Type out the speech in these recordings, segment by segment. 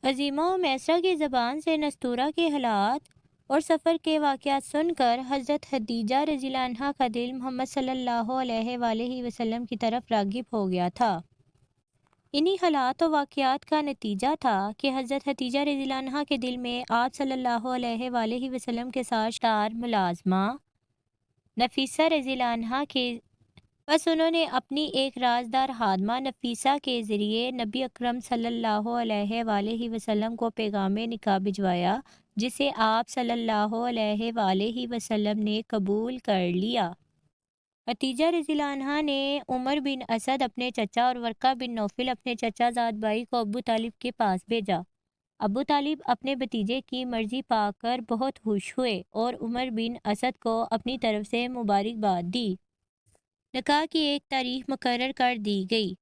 عظیمہ و میسرہ کی زبان سے نستورہ کے حالات اور سفر کے واقعات سن کر حضرت خدیجہ رضی اللہ عنہا کا دل محمد صلی اللہ علیہ وآلہ وسلم کی طرف راغب ہو گیا تھا۔ انہی حالات و واقعات کا نتیجہ تھا کہ حضرت خدیجہ رضی اللہ عنہا کے دل میں آپ صلی اللہ علیہ وآلہ وسلم کے ساتھ شار ملازمہ نفیسہ رضی اللہ عنہا کے بس انہوں نے اپنی ایک رازدار خادمہ نفیسہ کے ذریعے نبی اکرم صلی اللہ علیہ وآلہ وسلم کو پیغام نکاح بھجوایا، جسے آپ صلی اللہ علیہ وآلہ وسلم نے قبول کر لیا۔ خدیجہ رضی اللہ عنہا نے عمر بن اسد اپنے چچا اور ورقہ بن نوفل اپنے چچا زاد بھائی کو ابو طالب کے پاس بھیجا۔ ابو طالب اپنے بھتیجے کی مرضی پا کر بہت خوش ہوئے اور عمر بن اسد کو اپنی طرف سے مبارکباد دی۔ نکاح کی ایک تاریخ مقرر کر دی گئی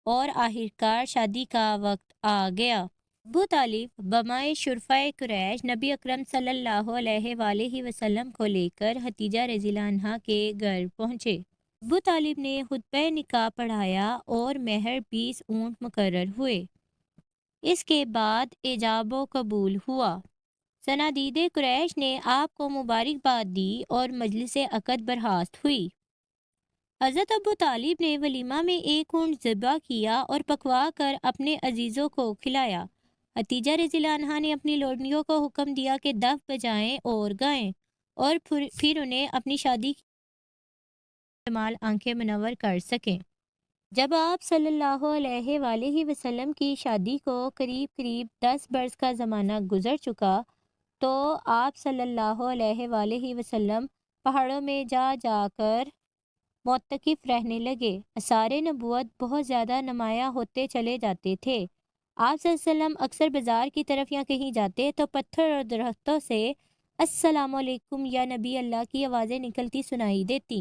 اور آخرکار شادی کا وقت آ گیا۔ ابو طالب بمائے شرفائے قریش نبی اکرم صلی اللہ علیہ وآلہ وسلم کو لے کر خدیجہ رضی اللہ عنہا کے گھر پہنچے۔ ابو طالب نے خطبہ نکاح پڑھایا اور مہر 20 اونٹ مقرر ہوئے۔ اس کے بعد ایجاب و قبول ہوا۔ صنادید قریش نے آپ کو مبارکباد دی اور مجلس عقد برخاست ہوئی۔ حضرت ابو طالب نے ولیمہ میں 1 اونٹ ذبح کیا اور پکوا کر اپنے عزیزوں کو کھلایا۔ خدیجہ رضی اللہ عنہا نے اپنی لوڈنیوں کو حکم دیا کہ دف بجائیں اور گائیں اور پھر انہیں اپنی شادی کی استعمال آنکھیں منور کر سکیں۔ جب آپ صلی اللہ علیہ وآلہ وسلم کی شادی کو قریب 10 برس کا زمانہ گزر چکا تو آپ صلی اللہ علیہ وآلہ وسلم پہاڑوں میں جا جا کر معتکف رہنے لگے۔ آثار نبوت بہت زیادہ نمایاں ہوتے چلے جاتے تھے۔ آپ صلی اللہ علیہ وسلم اکثر بازار کی طرف یا کہیں جاتے تو پتھر اور درختوں سے السلام علیکم یا نبی اللہ کی آوازیں نکلتی سنائی دیتی۔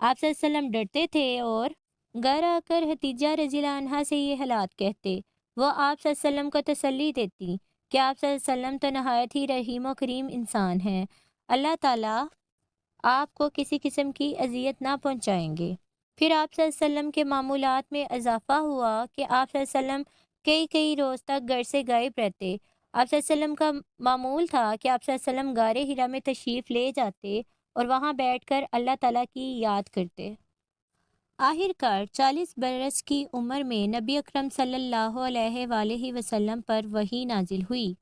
آپ صلی اللہ علیہ وسلم ڈرتے تھے اور گھر آ کر خدیجہ رضی اللہ عنہا سے یہ حالات کہتے۔ وہ آپ صلی اللہ علیہ وسلم کو تسلی دیتی کہ آپ صلی اللہ علیہ وسلم تو نہایت ہی رحیم و کریم انسان ہیں، اللہ تعالیٰ آپ کو کسی قسم کی اذیت نہ پہنچائیں گے۔ پھر آپ صلی اللہ علیہ وسلم کے معمولات میں اضافہ ہوا کہ آپ صلی اللہ علیہ وسلم کئی روز تک گھر سے غائب رہتے۔ آپ صلی اللہ علیہ وسلم کا معمول تھا کہ آپ صلی اللہ علیہ وسلم غار حرا میں تشریف لے جاتے اور وہاں بیٹھ کر اللہ تعالیٰ کی یاد کرتے۔ آخرکار 40 برس کی عمر میں نبی اکرم صلی اللہ علیہ وآلہ وسلم پر وحی نازل ہوئی۔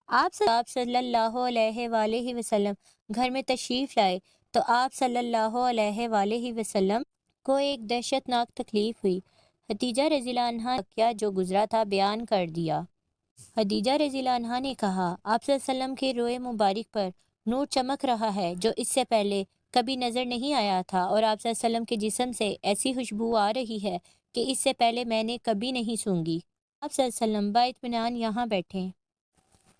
آپ صلی اللہ علیہ وآلہ وسلم گھر میں تشریف لائے تو آپ صلی اللہ علیہ وآلہ وسلم کو ایک دہشتناک تکلیف ہوئی۔ خدیجہ رضی اللہ عنہا کیا جو گزرا تھا بیان کر دیا۔ خدیجہ رضی اللہ عنہا نے کہا، آپ صلی اللہ علیہ وسلم کے روئے مبارک پر نور چمک رہا ہے جو اس سے پہلے کبھی نظر نہیں آیا تھا، اور آپ صلی اللہ علیہ وسلم کے جسم سے ایسی خوشبو آ رہی ہے کہ اس سے پہلے میں نے کبھی نہیں سونگھی۔ آپ صلی اللہ علیہ وسلم باطمینان یہاں بیٹھیں۔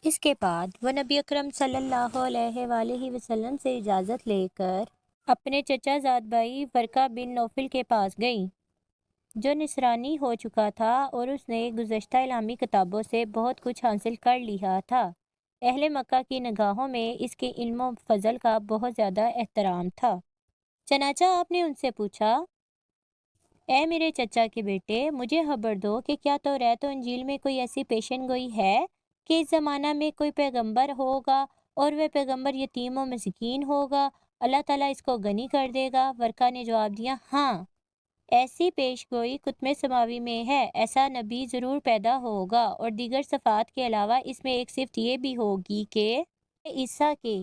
اس کے بعد وہ نبی اکرم صلی اللہ علیہ وآلہ وسلم سے اجازت لے کر اپنے چچا زاد بھائی ورقہ بن نوفل کے پاس گئیں، جو نصرانی ہو چکا تھا اور اس نے گزشتہ اسلامی کتابوں سے بہت کچھ حاصل کر لیا تھا۔ اہل مکہ کی نگاہوں میں اس کے علم و فضل کا بہت زیادہ احترام تھا۔ چنانچہ آپ نے ان سے پوچھا، اے میرے چچا کے بیٹے، مجھے خبر دو کہ کیا توریت و انجیل میں کوئی ایسی پیشن گوئی ہے کہ اس زمانہ میں کوئی پیغمبر ہوگا اور وہ پیغمبر یتیم و مسکین ہوگا، اللہ تعالیٰ اس کو غنی کر دے گا؟ ورقہ نے جواب دیا، ہاں، ایسی پیش گوئی کتب سماوی میں ہے، ایسا نبی ضرور پیدا ہوگا، اور دیگر صفات کے علاوہ اس میں ایک صفت یہ بھی ہوگی کہ عیسیٰ کے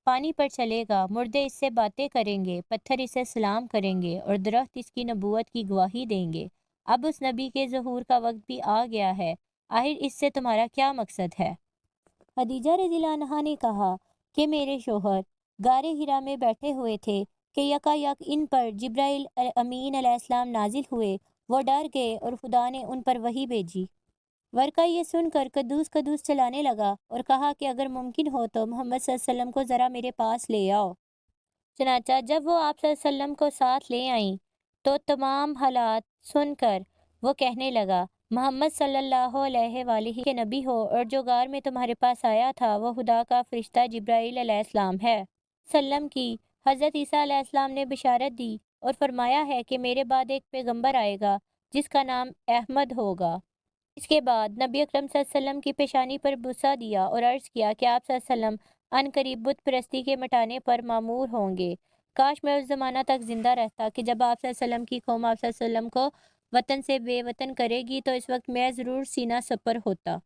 پانی پر چلے گا، مردے اس سے باتیں کریں گے، پتھر اسے سلام کریں گے اور درخت اس کی نبوت کی گواہی دیں گے۔ اب اس نبی کے ظہور کا وقت بھی آ گیا ہے، آخر اس سے تمہارا کیا مقصد ہے؟ خدیجہ رضی اللہ عنہا نے کہا کہ میرے شوہر غار حرا میں بیٹھے ہوئے تھے کہ یکایک ان پر جبرائیل امین علیہ السلام نازل ہوئے، وہ ڈر گئے اور خدا نے ان پر وحی بھیجی۔ ورقہ یہ سن کر کدوس کدوس چلانے لگا اور کہا کہ اگر ممکن ہو تو محمد صلی اللہ علیہ وسلم کو ذرا میرے پاس لے آؤ۔ چنانچہ جب وہ آپ صلی اللہ علیہ وسلم کو ساتھ لے آئیں تو تمام حالات سن کر وہ کہنے لگا، محمد صلی اللہ علیہ وآلہ کے نبی ہو، اور جو غار میں تمہارے پاس آیا تھا وہ خدا کا فرشتہ جبرائیل علیہ السلام ہے۔ وسلم کی حضرت عیسیٰ علیہ السلام نے بشارت دی اور فرمایا ہے کہ میرے بعد ایک پیغمبر آئے گا جس کا نام احمد ہوگا۔ اس کے بعد نبی اکرم صلی اللہ علیہ وسلم کی پیشانی پر بوسہ دیا اور عرض کیا کہ آپ صلی اللہ علیہ وسلم ان قریب بت پرستی کے مٹانے پر معمور ہوں گے۔ کاش میں اس زمانہ تک زندہ رہتا کہ جب آپ صلی اللہ علیہ وسلم کی قوم آپ صلی اللہ علیہ وسلم کو وطن سے بے وطن کرے گی، تو اس وقت میں ضرور سینہ سپر ہوتا۔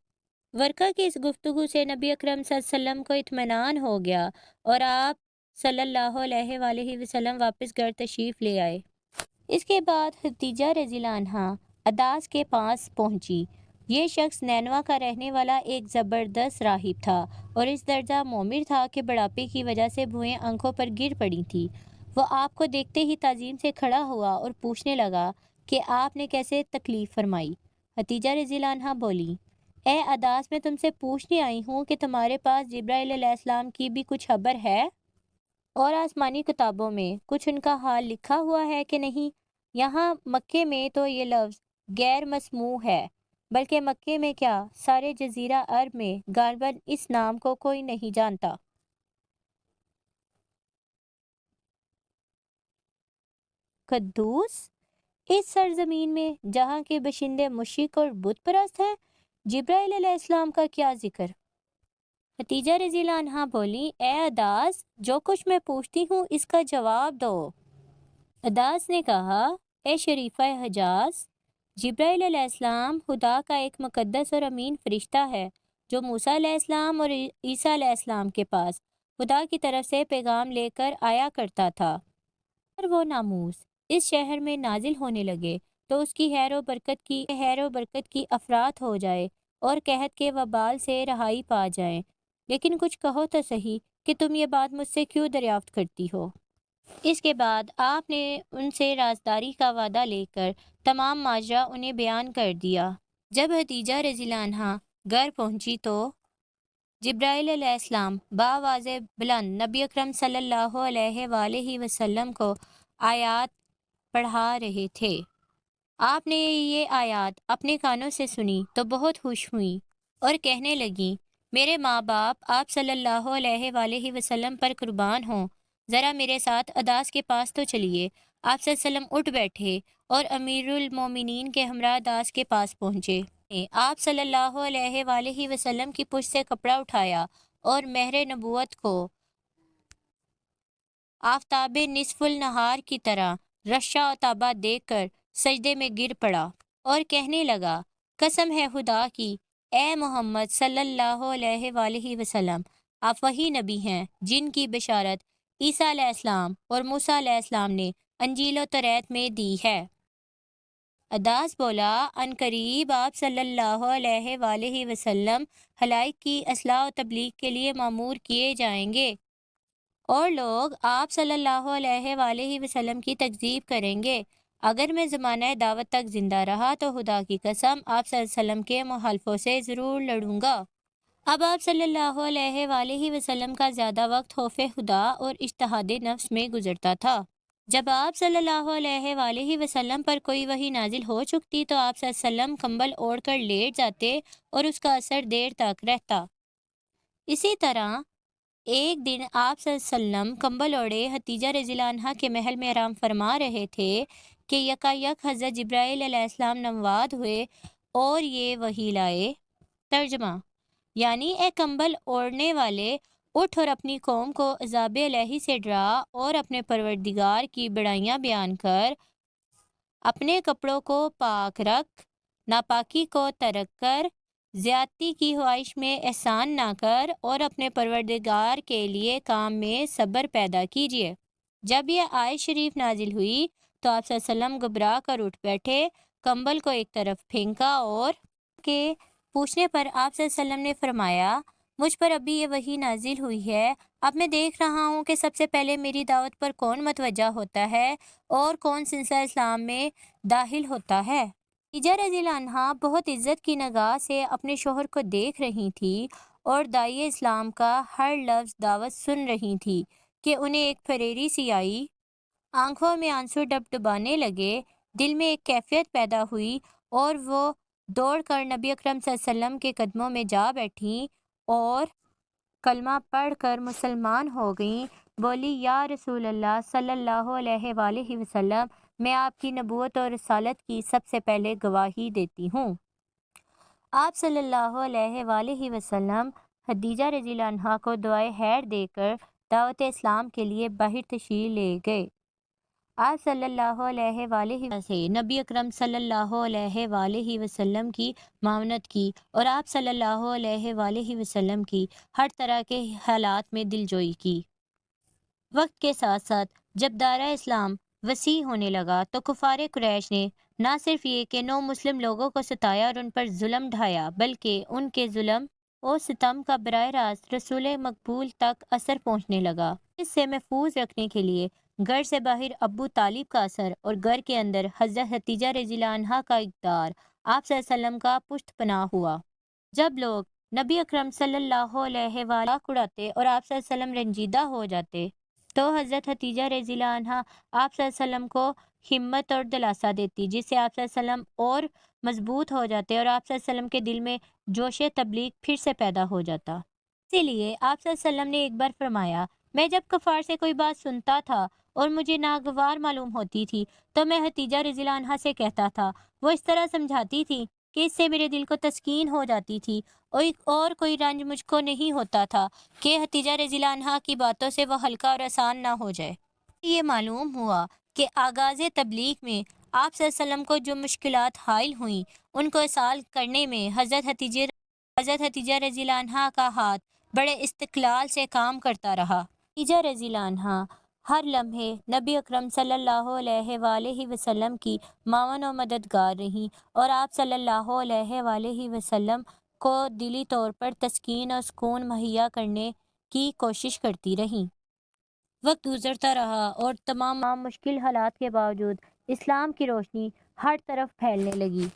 ورقہ کی اس گفتگو سے نبی اکرم صلی اللہ علیہ وسلم کو اطمینان ہو گیا اور آپ صلی اللہ علیہ وآلہ وسلم واپس گھر تشریف لے آئے۔ اس کے بعد خدیجہ رضی اللہ عنہا عداس کے پاس پہنچی۔ یہ شخص نینوا کا رہنے والا ایک زبردست راہب تھا اور اس درجہ مومر تھا کہ بڑھاپے کی وجہ سے بھوئیں آنکھوں پر گر پڑی تھی۔ وہ آپ کو دیکھتے ہی تعظیم سے کھڑا ہوا اور پوچھنے لگا کہ آپ نے کیسے تکلیف فرمائی۔ خدیجہ رضی اللہ عنہا بولی، اے عداس، میں تم سے پوچھنے آئی ہوں کہ تمہارے پاس جبرائیل علیہ السلام کی بھی کچھ خبر ہے اور آسمانی کتابوں میں کچھ ان کا حال لکھا ہوا ہے کہ نہیں؟ یہاں مکے میں تو یہ لفظ غیر مسموع ہے، بلکہ مکے میں کیا سارے جزیرہ عرب میں غالباً اس نام کو کوئی نہیں جانتا۔ قدوس، اس سرزمین میں جہاں کے باشندے مشرک اور بت پرست ہیں، جبرائیل علیہ السلام کا کیا ذکر؟ خدیجہ رضی اللہ عنہا بولی، اے عداس، جو کچھ میں پوچھتی ہوں اس کا جواب دو۔ عداس نے کہا، اے شریفہ حجاز، جبرائیل علیہ السلام خدا کا ایک مقدس اور امین فرشتہ ہے جو موسیٰ علیہ السلام اور عیسیٰ علیہ السلام کے پاس خدا کی طرف سے پیغام لے کر آیا کرتا تھا۔ اور وہ ناموس اس شہر میں نازل ہونے لگے تو اس کی خیر و برکت کی افراط ہو جائے اور قحط کے وبال سے رہائی پا جائیں۔ لیکن کچھ کہو تو صحیح کہ تم یہ بات مجھ سے کیوں دریافت کرتی ہو؟ اس کے بعد آپ نے ان سے رازداری کا وعدہ لے کر تمام ماجرا انہیں بیان کر دیا۔ جب خدیجہ رضی اللہ عنہا گھر پہنچی تو جبرائیل علیہ السلام بآواز بلند نبی اکرم صلی اللہ علیہ وآلہ وسلم کو آیات پڑھا رہے تھے۔ آپ نے یہ آیات اپنے کانوں سے سنی تو بہت خوش ہوئیں اور کہنے لگیں، میرے ماں باپ آپ صلی اللہ علیہ وآلہ وسلم پر قربان ہوں، ذرا میرے ساتھ عداس کے پاس تو چلیے۔ آپ صلی اللہ علیہ وسلم اٹھ بیٹھے اور امیر المومنین کے ہمراہ عداس کے پاس پہنچے۔ آپ صلی اللہ علیہ وآلہ وسلم کی پشت سے کپڑا اٹھایا اور مہر نبوت کو آفتاب نصف النہار کی طرح رشا و تابہ دیکھ کر سجدے میں گر پڑا اور کہنے لگا، قسم ہے خدا کی، اے محمد صلی اللہ علیہ وآلہ وسلم، آپ وہی نبی ہیں جن کی بشارت عیسیٰ علیہ السلام اور موسیٰ علیہ السلام نے انجیل و توریت میں دی ہے۔ عداس بولا، ان قریب آپ صلی اللہ علیہ وآلہ وسلم خلائق کی اصلاح و تبلیغ کے لیے مامور کیے جائیں گے اور لوگ آپ صلی اللہ علیہ وآلہ وسلم کی تکذیب کریں گے۔ اگر میں زمانہ دعوت تک زندہ رہا تو خدا کی قسم آپ صلی اللہ علیہ وسلم کے مخالفوں سے ضرور لڑوں گا۔ اب آپ صلی اللہ علیہ وآلہ وسلم کا زیادہ وقت خوف خدا اور اجتہاد نفس میں گزرتا تھا۔ جب آپ صلی اللہ علیہ وآلہ وسلم پر کوئی وحی نازل ہو چکتی تو آپ صلی اللہ علیہ وسلم کمبل اوڑھ کر لیٹ جاتے اور اس کا اثر دیر تک رہتا۔ اسی طرح ایک دن آپ صلی اللہ علیہ وسلم کمبل اوڑھے خدیجہ رضی اللہ عنہا کے محل میں آرام فرما رہے تھے کہ یکایک حضرت جبرائیل علیہ السلام نمواد ہوئے اور یہ وحی لائے۔ ترجمہ، یعنی اے کمبل اوڑھنے والے، اٹھ اور اپنی قوم کو عذاب الہی سے ڈرا اور اپنے پروردگار کی بڑائیاں بیان کر، اپنے کپڑوں کو پاک رکھ، ناپاکی کو ترک کر، زیادتی کی خواہش میں احسان نہ کر اور اپنے پروردگار کے لیے کام میں صبر پیدا کیجیے۔ جب یہ آیت شریف نازل ہوئی تو آپ صلی اللہ علیہ وسلم گھبرا کر اٹھ بیٹھے، کمبل کو ایک طرف پھینکا اور کے پوچھنے پر آپ صلی اللہ علیہ وسلم نے فرمایا، مجھ پر ابھی یہ وحی نازل ہوئی ہے، اب میں دیکھ رہا ہوں کہ سب سے پہلے میری دعوت پر کون متوجہ ہوتا ہے اور کون سلسلہ اسلام میں داخل ہوتا ہے۔ خدیجہ رضی اللہ عنہا بہت عزت کی نگاہ سے اپنے شوہر کو دیکھ رہی تھی اور داعی اسلام کا ہر لفظ دعوت سن رہی تھی کہ انہیں ایک پھریری سی آئی، آنکھوں میں آنسو ڈبڈبانے لگے، دل میں ایک کیفیت پیدا ہوئی اور وہ دوڑ کر نبی اکرم صلی اللہ علیہ وسلم کے قدموں میں جا بیٹھیں اور کلمہ پڑھ کر مسلمان ہو گئیں۔ بولی، یا رسول اللہ صلی اللہ علیہ وآلہ وسلم، میں آپ کی نبوت اور رسالت کی سب سے پہلے گواہی دیتی ہوں۔ آپ صلی اللہ علیہ وآلہ وسلم خدیجہ رضی اللہ عنہا کو دعائے خیر دے کر دعوت اسلام کے لیے باہر تشریف لے گئے۔ آپ صلی اللہ علیہ وآلہ وسلم سے نبی اکرم صلی اللہ علیہ وآلہ وسلم کی معاونت کی اور آپ صلی اللہ علیہ وآلہ وسلم کی ہر طرح کے حالات میں دلجوئی کی۔ وقت کے ساتھ ساتھ جب دائرہ اسلام وسیع ہونے لگا تو کفار قریش نے نہ صرف یہ کہ نو مسلم لوگوں کو ستایا اور ان پر ظلم ڈھایا، بلکہ ان کے ظلم و ستم کا براہ راست رسول مقبول تک اثر پہنچنے لگا۔ اس سے محفوظ رکھنے کے لیے گھر سے باہر ابو طالب کا اثر اور گھر کے اندر حضرت خدیجہ رضی اللہ عنہا کا اقدار آپ صلی اللہ علیہ وسلم کا پشت پناہ ہوا۔ جب لوگ نبی اکرم صلی اللہ علیہ وآلہ اڑاتے اور آپ صلی اللہ علیہ وسلم رنجیدہ ہو جاتے تو حضرت خدیجہ رضی اللہ عنہا آپ صلی اللہ علیہ وسلم کو ہمت اور دلاسا دیتی، جس سے آپ صلی اللہ علیہ وسلم اور مضبوط ہو جاتے اور آپ صلی اللہ علیہ وسلم کے دل میں جوش تبلیغ پھر سے پیدا ہو جاتا۔ اسی لیے آپ صلی اللہ علیہ وسلم نے ایک بار فرمایا، میں جب کفار سے کوئی بات سنتا تھا اور مجھے ناگوار معلوم ہوتی تھی تو میں خدیجہ رضی اللہ عنہا سے کہتا تھا، وہ اس طرح سمجھاتی تھی کہ اس سے میرے دل کو تسکین ہو جاتی تھی اور کوئی رنج مجھ کو نہیں ہوتا تھا کہ خدیجہ رضی اللہ عنہا کی باتوں سے وہ ہلکا اور آسان نہ ہو جائے۔ یہ معلوم ہوا کہ آغاز تبلیغ میں آپ صلی اللہ علیہ وسلم کو جو مشکلات حائل ہوئیں ان کو حل کرنے میں حضرت خدیجہ رضی اللہ عنہا کا ہاتھ بڑے استقلال سے کام کرتا رہا۔ خدیجہ رضی اللہ عنہا ہر لمحے نبی اکرم صلی اللہ علیہ وآلہ وسلم کی معاون و مددگار رہیں اور آپ صلی اللہ علیہ وآلہ وسلم کو دلی طور پر تسکین اور سکون مہیا کرنے کی کوشش کرتی رہیں۔ وقت گزرتا رہا اور تمام مشکل حالات کے باوجود اسلام کی روشنی ہر طرف پھیلنے لگی۔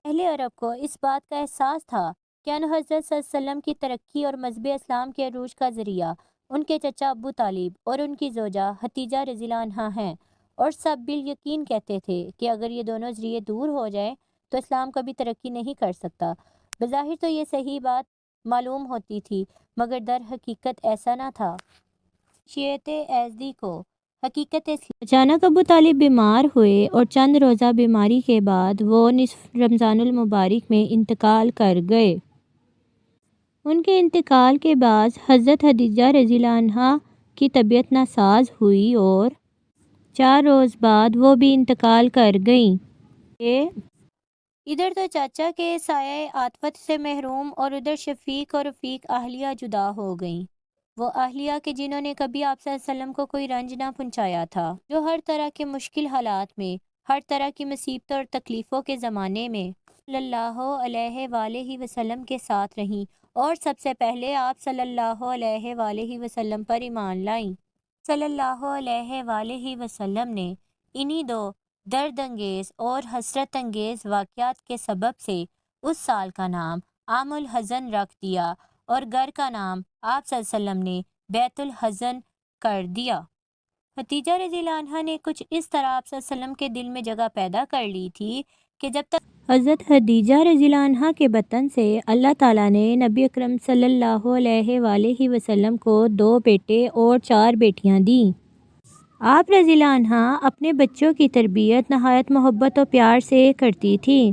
اہل عرب کو اس بات کا احساس تھا کہ ان حضرت صلی اللہ علیہ وسلم کی ترقی اور مذہب اسلام کے عروج کا ذریعہ ان کے چچا ابو طالب اور ان کی زوجہ خدیجہ رضی اللہ عنہا ہیں، اور سب بالیقین کہتے تھے کہ اگر یہ دونوں ذریعے دور ہو جائیں تو اسلام کبھی ترقی نہیں کر سکتا۔ بظاہر تو یہ صحیح بات معلوم ہوتی تھی، مگر در حقیقت ایسا نہ تھا۔ شیعت ایزدی کو حقیقت اچانک ابو طالب بیمار ہوئے اور چند روزہ بیماری کے بعد وہ نصف رمضان المبارک میں انتقال کر گئے۔ ان کے انتقال کے بعد حضرت خدیجہ رضی اللہ عنہا کی طبیعت ناساز ہوئی اور 4 روز بعد وہ بھی انتقال کر گئیں۔ ادھر تو چاچا کے سایہ عاطفت سے محروم اور ادھر شفیق اور رفیق اہلیہ جدا ہو گئیں، وہ اہلیہ کہ جنہوں نے کبھی آپ صلی اللہ علیہ وسلم کو کوئی رنج نہ پہنچایا تھا، جو ہر طرح کے مشکل حالات میں، ہر طرح کی مصیبتوں اور تکلیفوں کے زمانے میں صلی اللہ علیہ وآلہ وسلم کے ساتھ رہیں اور سب سے پہلے آپ صلی اللہ علیہ وآلہ وسلم پر ایمان لائیں۔ صلی اللہ علیہ وآلہ وسلم نے انہی دو درد انگیز اور حسرت انگیز واقعات کے سبب سے اس سال کا نام عام الحزن رکھ دیا اور گھر کا نام آپ صلی اللہ علیہ وسلم نے بیت الحزن کر دیا۔ خدیجہ رضی اللہ عنہا نے کچھ اس طرح آپ صلی اللہ علیہ وسلم کے دل میں جگہ پیدا کر لی تھی کہ جب تک حضرت خدیجہ رضی اللہ عنہا کے بطن سے اللہ تعالیٰ نے نبی اکرم صلی اللہ علیہ وآلہ وسلم کو 2 بیٹے اور 4 بیٹیاں دیں۔ آپ رضی اللہ عنہا اپنے بچوں کی تربیت نہایت محبت و پیار سے کرتی تھی۔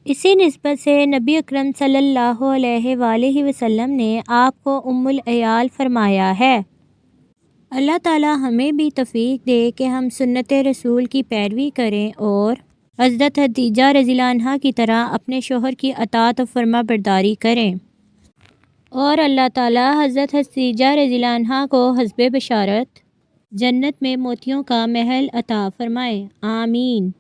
اسی نسبت سے نبی اکرم صلی اللہ علیہ وآلہ وسلم نے آپ کو ام العیال فرمایا ہے۔ اللہ تعالیٰ ہمیں بھی توفیق دے کہ ہم سنت رسول کی پیروی کریں اور حضرت خدیجہ رضی اللہ عنہا کی طرح اپنے شوہر کی اطاعت و فرما برداری کریں، اور اللہ تعالیٰ حضرت خدیجہ رضی اللہ عنہا کو حسب بشارت جنت میں موتیوں کا محل عطا فرمائے، آمین۔